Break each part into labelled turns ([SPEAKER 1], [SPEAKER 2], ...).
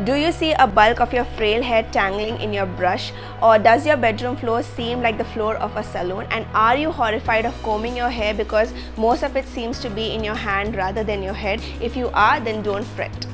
[SPEAKER 1] Do you see a bulk of your frail hair tangling in your brush, or does your bedroom floor seem like the floor of a saloon? And are you horrified of combing your hair because most of it seems to be in your hand rather than your head? If you are, then don't fret.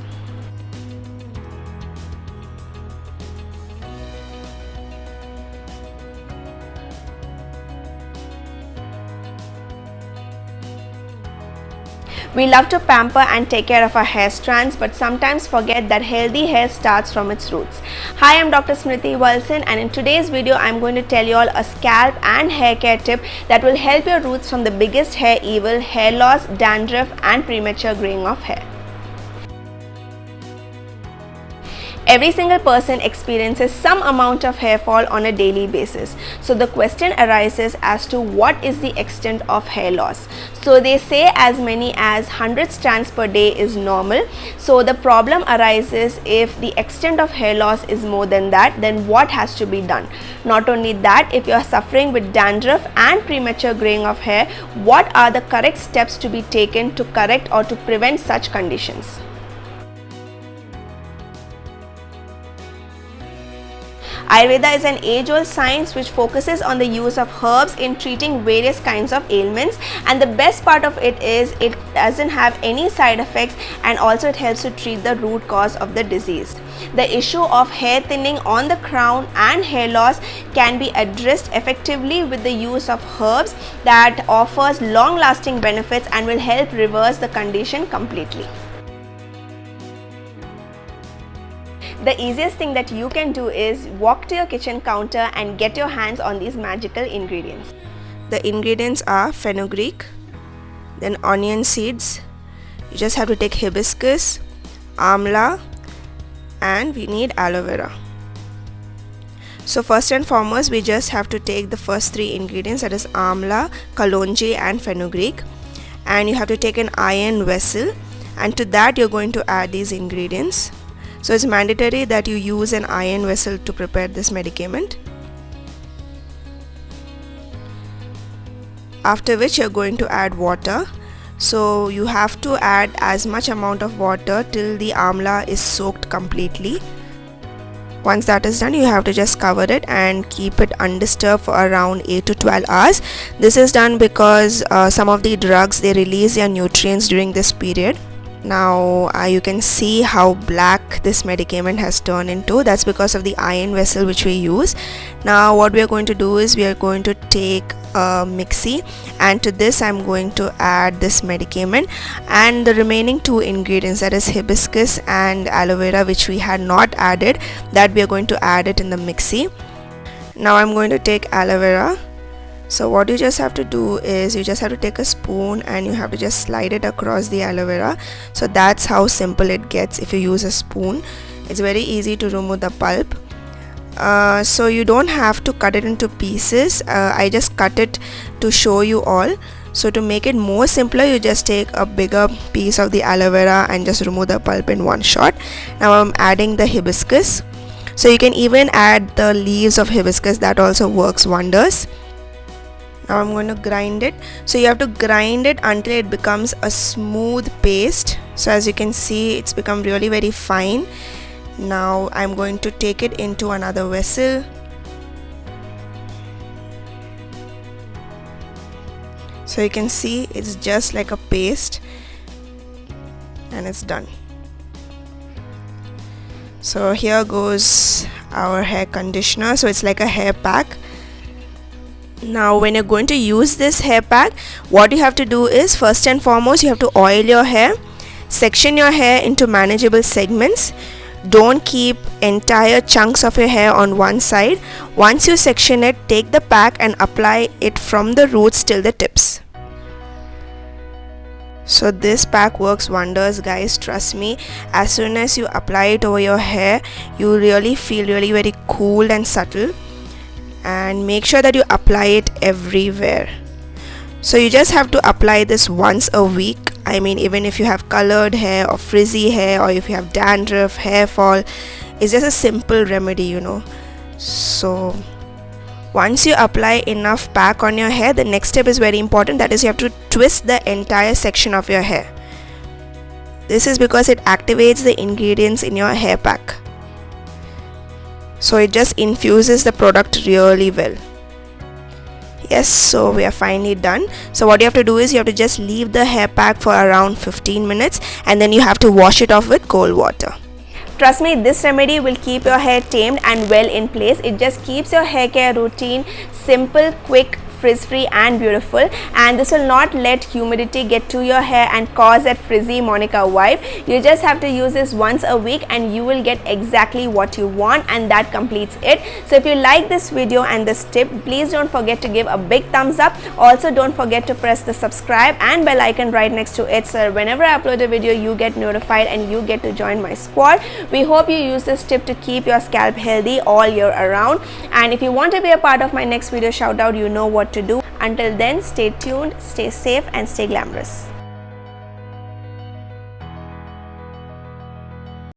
[SPEAKER 1] We love to pamper and take care of our hair strands, but sometimes forget that healthy hair starts from its roots. Hi, I'm Dr. Smriti Walson, and in today's video I'm going to tell you all a scalp and hair care tip that will help your roots from the biggest hair evil, hair loss, dandruff and premature graying of hair. Every single person experiences some amount of hair fall on a daily basis. So the question arises as to what is the extent of hair loss. So they say as many as 100 strands per day is normal. So the problem arises if the extent of hair loss is more than that, then what has to be done? Not only that, if you are suffering with dandruff and premature graying of hair, what are the correct steps to be taken to correct or to prevent such conditions? Ayurveda is an age-old science which focuses on the use of herbs in treating various kinds of ailments, and the best part of it is it doesn't have any side effects, and also it helps to treat the root cause of the disease. The issue of hair thinning on the crown and hair loss can be addressed effectively with the use of herbs that offers long-lasting benefits and will help reverse the condition completely. The easiest thing that you can do is walk to your kitchen counter and get your hands on these magical ingredients. The ingredients are fenugreek, then onion seeds. You just have to take hibiscus, amla, and we need aloe vera. So first and foremost, we just have to take the first three ingredients, that is amla, kalonji and fenugreek, and you have to take an iron vessel, and to that you're going to add these ingredients. So it's mandatory that you use an iron vessel to prepare this medicament. After which you're going to add water. So you have to add as much amount of water till the amla is soaked completely. Once that is done, you have to just cover it and keep it undisturbed for around 8 to 12 hours. This is done because some of the drugs, they release their nutrients during this period. Now you can see how black this medicament has turned into. That's because of the iron vessel which we use. Now what we are going to do is we are going to take a mixie, and to this I'm going to add this medicament and the remaining two ingredients, that is hibiscus and aloe vera, which we had not added, that we are going to add it in the mixie. Now I'm going to take aloe vera. So what you just have to do is you just have to take a spoon and you have to just slide it across the aloe vera. So that's how simple it gets if you use a spoon. It's very easy to remove the pulp. So you don't have to cut it into pieces. I just cut it to show you all. So to make it more simpler, you just take a bigger piece of the aloe vera and just remove the pulp in one shot. Now I'm adding the hibiscus. So you can even add the leaves of hibiscus, that also works wonders. Now I'm going to grind it. So you have to grind it until it becomes a smooth paste. So as you can see, it's become really very fine. Now I'm going to take it into another vessel. So you can see it's just like a paste, and it's done. So here goes our hair conditioner. So it's like a hair pack. Now when you're going to use this hair pack, what you have to do is, first and foremost, you have to oil your hair, section your hair into manageable segments. Don't keep entire chunks of your hair on one side. Once you section it, take the pack and apply it from the roots till the tips. So this pack works wonders, guys, trust me. As soon as you apply it over your hair, you really feel really very cool and subtle. And make sure that you apply it everywhere. So you just have to apply this once a week. I mean, even if you have colored hair or frizzy hair, or if you have dandruff, hair fall, it's just a simple remedy, you know. So once you apply enough pack on your hair, the next step is very important. That is, you have to twist the entire section of your hair. This is because it activates the ingredients in your hair pack. So it just infuses the product really well. Yes, so we are finally done. So what you have to do is you have to just leave the hair pack for around 15 minutes and then you have to wash it off with cold water. Trust me, this remedy will keep your hair tamed and well in place. It just keeps your hair care routine simple, quick, frizz-free and beautiful, and this will not let humidity get to your hair and cause that frizzy Monica vibe. You just have to use this once a week and you will get exactly what you want, and that completes it. So if you like this video and this tip, please don't forget to give a big thumbs up. Also don't forget to press the subscribe and bell icon right next to it, so whenever I upload a video you get notified and you get to join my squad. We hope you use this tip to keep your scalp healthy all year around, and if you want to be a part of my next video shout out, you know what to do. Until then, stay tuned, stay safe and stay glamorous.